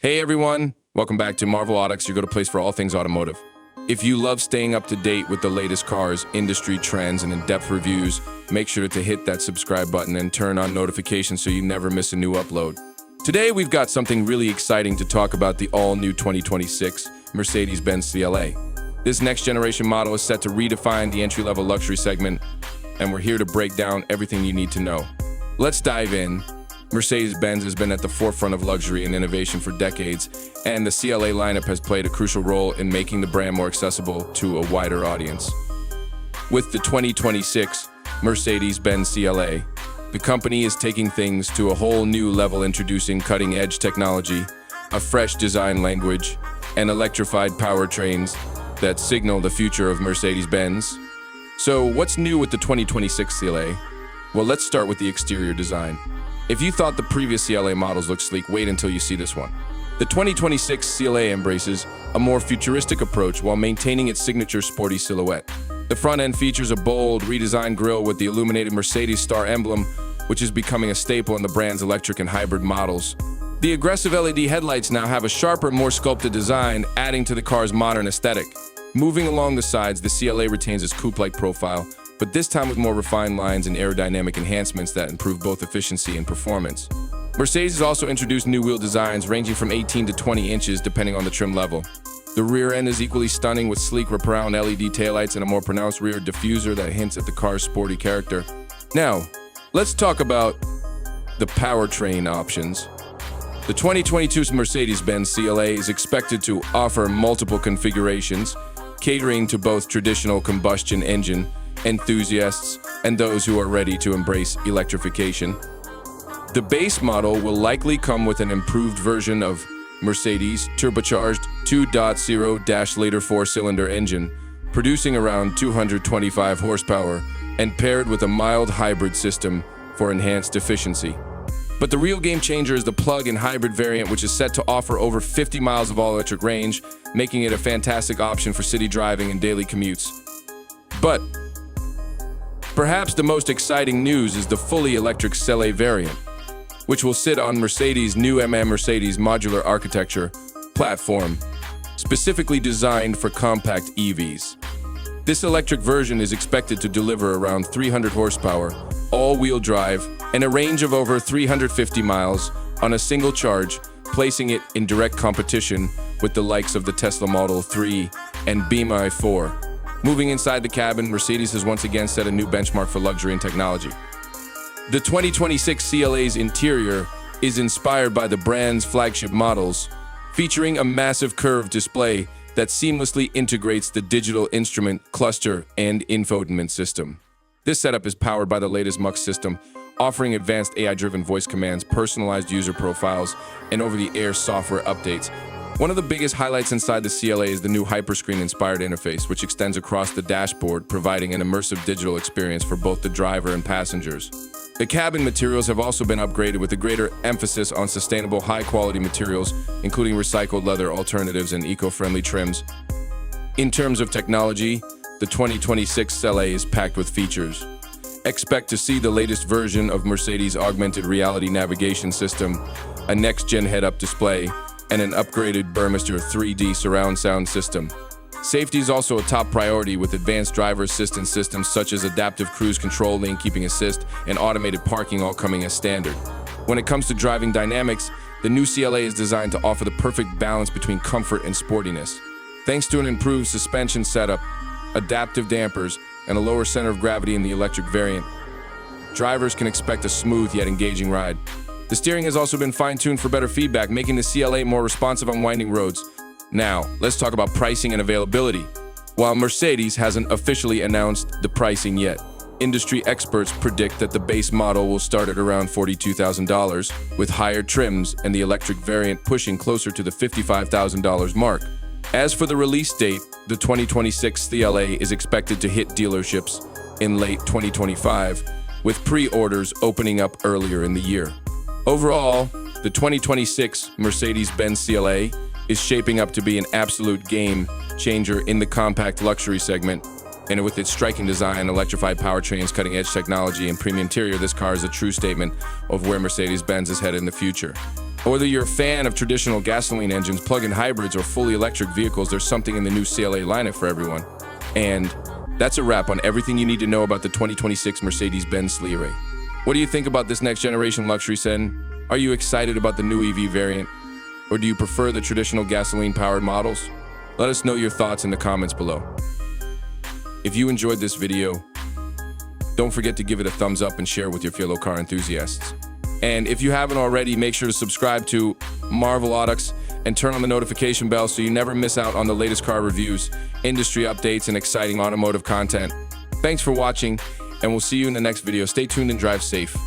Hey everyone, welcome back to Marvel Audix, your go-to place for all things automotive. If you love staying up to date with the latest cars, industry trends, and in-depth reviews, make sure to hit that subscribe button and turn on notifications so you never miss a new upload. Today we've got something really exciting to talk about: the all-new 2026 Mercedes-Benz CLA. This next-generation model is set to redefine the entry-level luxury segment, and we're here to break down everything you need to know. Let's dive in. Mercedes-Benz has been at the forefront of luxury and innovation for decades, and the CLA lineup has played a crucial role in making the brand more accessible to a wider audience. With the 2026 Mercedes-Benz CLA, the company is taking things to a whole new level, introducing cutting-edge technology, a fresh design language, and electrified powertrains that signal the future of Mercedes-Benz. So what's new with the 2026 CLA? Well, let's start with the exterior design. If you thought the previous CLA models looked sleek, wait until you see this one. The 2026 CLA embraces a more futuristic approach while maintaining its signature sporty silhouette. The front end features a bold, redesigned grille with the illuminated Mercedes star emblem, which is becoming a staple in the brand's electric and hybrid models. The aggressive LED headlights now have a sharper, more sculpted design, adding to the car's modern aesthetic. Moving along the sides, the CLA retains its coupe-like profile, but this time with more refined lines and aerodynamic enhancements that improve both efficiency and performance. Mercedes has also introduced new wheel designs ranging from 18 to 20 inches depending on the trim level. The rear end is equally stunning with sleek wraparound LED taillights and a more pronounced rear diffuser that hints at the car's sporty character. Now, let's talk about the powertrain options. The 2022 Mercedes-Benz CLA is expected to offer multiple configurations, catering to both traditional combustion engine enthusiasts and those who are ready to embrace electrification. The base model will likely come with an improved version of Mercedes' turbocharged 2.0-liter four-cylinder engine, producing around 225 horsepower and paired with a mild hybrid system for enhanced efficiency. But the real game changer is the plug-in hybrid variant, which is set to offer over 50 miles of all-electric range, making it a fantastic option for city driving and daily commutes. But perhaps the most exciting news is the fully electric CLA variant, which will sit on Mercedes' new Mercedes modular architecture platform, specifically designed for compact EVs. This electric version is expected to deliver around 300 horsepower, all-wheel drive, and a range of over 350 miles on a single charge, placing it in direct competition with the likes of the Tesla Model 3 and BMW i4. Moving inside the cabin, Mercedes has once again set a new benchmark for luxury and technology. The 2026 CLA's interior is inspired by the brand's flagship models, featuring a massive curved display that seamlessly integrates the digital instrument cluster and infotainment system. This setup is powered by the latest MBUX system, offering advanced AI-driven voice commands, personalized user profiles, and over-the-air software updates. One of the biggest highlights inside the CLA is the new Hyperscreen-inspired interface, which extends across the dashboard, providing an immersive digital experience for both the driver and passengers. The cabin materials have also been upgraded with a greater emphasis on sustainable, high-quality materials, including recycled leather alternatives and eco-friendly trims. In terms of technology, the 2026 CLA is packed with features. Expect to see the latest version of Mercedes' augmented reality navigation system, a next-gen head-up display, and an upgraded Burmester 3D surround sound system. Safety is also a top priority, with advanced driver assistance systems such as adaptive cruise control, lane keeping assist, and automated parking all coming as standard. When it comes to driving dynamics, the new CLA is designed to offer the perfect balance between comfort and sportiness. Thanks to an improved suspension setup, adaptive dampers, and a lower center of gravity in the electric variant, drivers can expect a smooth yet engaging ride. The steering has also been fine-tuned for better feedback, making the CLA more responsive on winding roads. Now, let's talk about pricing and availability. While Mercedes hasn't officially announced the pricing yet, industry experts predict that the base model will start at around $42,000, with higher trims and the electric variant pushing closer to the $55,000 mark. As for the release date, the 2026 CLA is expected to hit dealerships in late 2025, with pre-orders opening up earlier in the year. Overall, the 2026 Mercedes-Benz CLA is shaping up to be an absolute game changer in the compact luxury segment, and with its striking design, electrified powertrains, cutting-edge technology, and premium interior, this car is a true statement of where Mercedes-Benz is headed in the future. Whether you're a fan of traditional gasoline engines, plug-in hybrids, or fully electric vehicles, there's something in the new CLA lineup for everyone. And that's a wrap on everything you need to know about the 2026 Mercedes-Benz CLA. What do you think about this next-generation luxury sedan? Are you excited about the new EV variant? Or do you prefer the traditional gasoline-powered models? Let us know your thoughts in the comments below. If you enjoyed this video, don't forget to give it a thumbs up and share with your fellow car enthusiasts. And if you haven't already, make sure to subscribe to Marvel Autos and turn on the notification bell so you never miss out on the latest car reviews, industry updates, and exciting automotive content. Thanks for watching, and we'll see you in the next video. Stay tuned and drive safe.